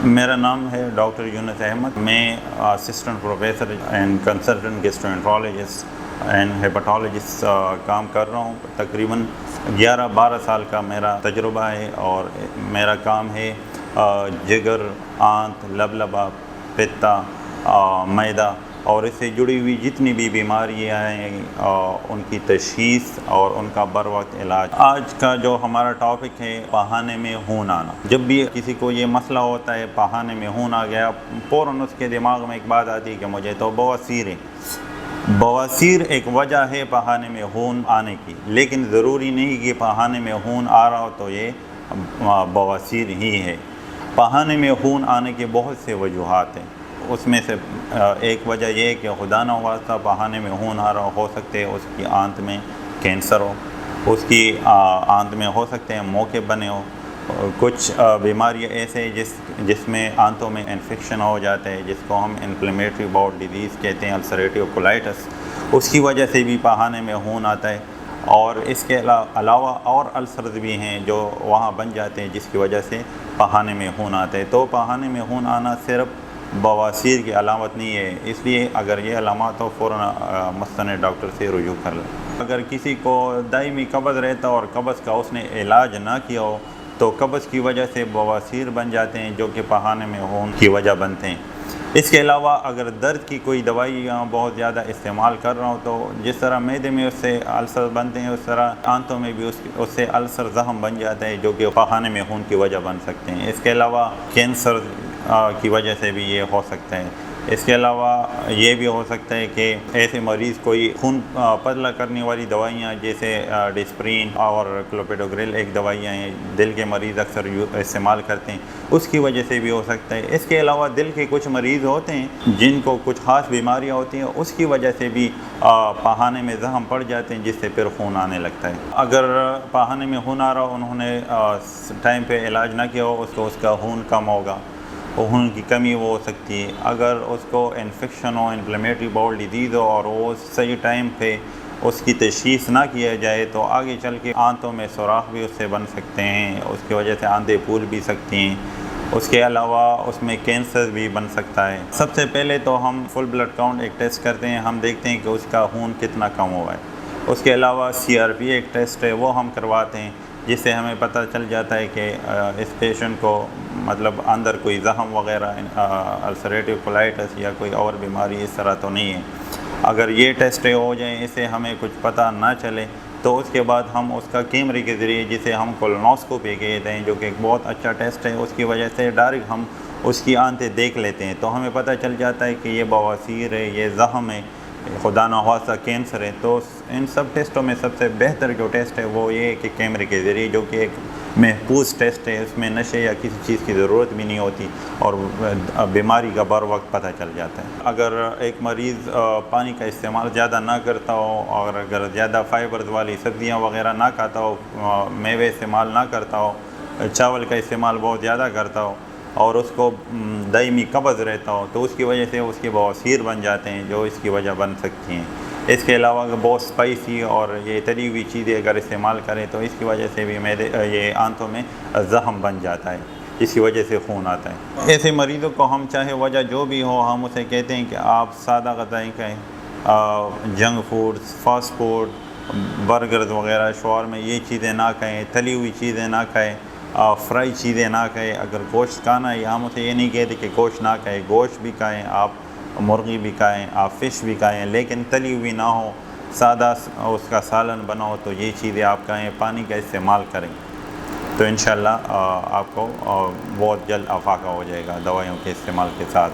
میرا نام ہے ڈاکٹر یونس احمد. میں assistant professor and consultant gastroenterologist and hepatologist کام کر رہا ہوں. تقریباً 11-12 سال کا میرا تجربہ ہے اور میرا کام ہے جگر، آنت، لبلبہ، پتا، معدہ اور اس سے جڑی ہوئی جتنی بھی بیماریاں ہیں ان کی تشخیص اور ان کا بر وقت علاج. آج کا جو ہمارا ٹاپک ہے پخانے میں خون آنا. جب بھی کسی کو یہ مسئلہ ہوتا ہے پخانے میں خون آ گیا، فوراً اس کے دماغ میں ایک بات آتی ہے کہ مجھے تو بواسیر ہے. بواسیر ایک وجہ ہے پخانے میں خون آنے کی، لیکن ضروری نہیں کہ پخانے میں خون آ رہا ہو تو یہ بواسیر ہی ہے. پخانے میں خون آنے کے بہت سے وجوہات ہیں. اس میں سے ایک وجہ یہ ہے کہ خدا نہ خواستہ پخانے میں خون آ رہا ہو سکتے ہیں اس کی آنت میں کینسر ہو، اس کی آنت میں ہو سکتے ہیں موقع بنے ہو. کچھ بیماریاں ایسے جس میں آنتوں میں انفیکشن ہو جاتے ہیں، جس کو ہم انفلیمیٹری باؤل ڈیزیز کہتے ہیں، السریٹیو کولائٹس، اس کی وجہ سے بھی پخانے میں خون آتا ہے. اور اس کے علاوہ اور السرز بھی ہیں جو وہاں بن جاتے ہیں جس کی وجہ سے پخانے میں خون آتے ہیں. تو پخانے میں خون آنا صرف بواسیر کی علامت نہیں ہے، اس لیے اگر یہ علامات ہو فوراً مستند ڈاکٹر سے رجوع کر لیں. اگر کسی کو دائمی قبض رہتا اور قبض کا اس نے علاج نہ کیا ہو تو قبض کی وجہ سے بواسیر بن جاتے ہیں جو کہ پخانے میں خون کی وجہ بنتے ہیں. اس کے علاوہ اگر درد کی کوئی دوائیاں بہت زیادہ استعمال کر رہا ہوں تو جس طرح معدے میں اس سے السر بنتے ہیں، اس طرح آنتوں میں بھی اس سے السر زخم بن جاتے ہیں جو کہ پخانے میں خون کی وجہ بن سکتے ہیں. اس کے علاوہ کینسر کی وجہ سے بھی یہ ہو سکتا ہے. اس کے علاوہ یہ بھی ہو سکتا ہے کہ ایسے مریض کوئی خون پتلا کرنے والی دوائیاں جیسے ڈسپرین اور کلوپیڈوگریل ایک دوائیاں ہیں دل کے مریض اکثر استعمال کرتے ہیں، اس کی وجہ سے بھی ہو سکتا ہے. اس کے علاوہ دل کے کچھ مریض ہوتے ہیں جن کو کچھ خاص بیماریاں ہوتی ہیں، اس کی وجہ سے بھی پخانے میں زخم پڑ جاتے ہیں جس سے پھر خون آنے لگتا ہے. اگر پخانے میں خون آ رہا ہو، انہوں نے ٹائم پہ علاج نہ کیا ہو، اس کا خون کم ہوگا، خون کی کمی وہ ہو سکتی ہے. اگر اس کو انفیکشن ہو، انفلیمیٹری باؤل ڈیزیز ہو اور وہ صحیح ٹائم پہ اس کی تشخیص نہ کیا جائے تو آگے چل کے آنتوں میں سوراخ بھی اس سے بن سکتے ہیں، اس کی وجہ سے آنتیں پھول بھی سکتی ہیں. اس کے علاوہ اس میں کینسر بھی بن سکتا ہے. سب سے پہلے تو ہم فل بلڈ کاؤنٹ ایک ٹیسٹ کرتے ہیں، ہم دیکھتے ہیں کہ اس کا خون کتنا کم ہوا ہے. اس کے علاوہ CRP ایک ٹیسٹ ہے، وہ ہم کرواتے ہیں جس سے ہمیں پتہ چل جاتا ہے کہ اس پیشنٹ کو مطلب اندر کوئی زخم وغیرہ السریٹیو کولائٹس یا کوئی اور بیماری اس طرح تو نہیں ہے. اگر یہ ٹیسٹ ہو جائیں، اس سے ہمیں کچھ پتہ نہ چلے تو اس کے بعد ہم اس کا کیمرے کے ذریعے جسے ہم کولونوسکوپی کہتے ہیں جو کہ ایک بہت اچھا ٹیسٹ ہے، اس کی وجہ سے ڈائریکٹ ہم اس کی آنتیں دیکھ لیتے ہیں تو ہمیں پتہ چل جاتا ہے کہ یہ بواسیر ہے، یہ زخم ہے، خدا نہ خواستہ کینسر ہے. تو ان سب ٹیسٹوں میں سب سے بہتر جو ٹیسٹ ہے وہ یہ ہے کہ کیمرے کے ذریعے، جو کہ ایک محفوظ ٹیسٹ ہے، اس میں نشے یا کسی چیز کی ضرورت بھی نہیں ہوتی اور بیماری کا بر وقت پتہ چل جاتا ہے. اگر ایک مریض پانی کا استعمال زیادہ نہ کرتا ہو اور اگر زیادہ فائبرز والی سبزیاں وغیرہ نہ کھاتا ہو، میوے استعمال نہ کرتا ہو، چاول کا استعمال بہت زیادہ کرتا ہو اور اس کو دائمی قبض رہتا ہو تو اس کی وجہ سے اس کے بواسیر بن جاتے ہیں جو اس کی وجہ بن سکتی ہیں. اس کے علاوہ اگر بہت اسپائسی اور یہ تلی ہوئی چیزیں اگر استعمال کریں تو اس کی وجہ سے بھی یہ آنتوں میں زخم بن جاتا ہے، اس کی وجہ سے خون آتا ہے. ایسے مریضوں کو ہم چاہے وجہ جو بھی ہو، ہم اسے کہتے ہیں کہ آپ سادہ غذائیں کھائیں، junk foods, fast food, burgers وغیرہ، شاورما، یہ چیزیں نہ کھائیں، تلی ہوئی چیزیں نہ کھائیں، فرائی چیزیں نہ کھائیں. اگر گوشت کھانا ہے، ہم اسے یہ نہیں کہتے کہ گوشت نہ کھائیں، گوشت بھی کھائیں، آپ مرغی بھی کھائیں، آپ فش بھی کھائیں، لیکن تلی ہوئی نہ ہو، سادہ اس کا سالن بنا ہو تو یہ چیزیں آپ کھائیں. پانی کا استعمال کریں تو انشاءاللہ آپ کو بہت جلد افاقہ ہو جائے گا دوائیوں کے استعمال کے ساتھ.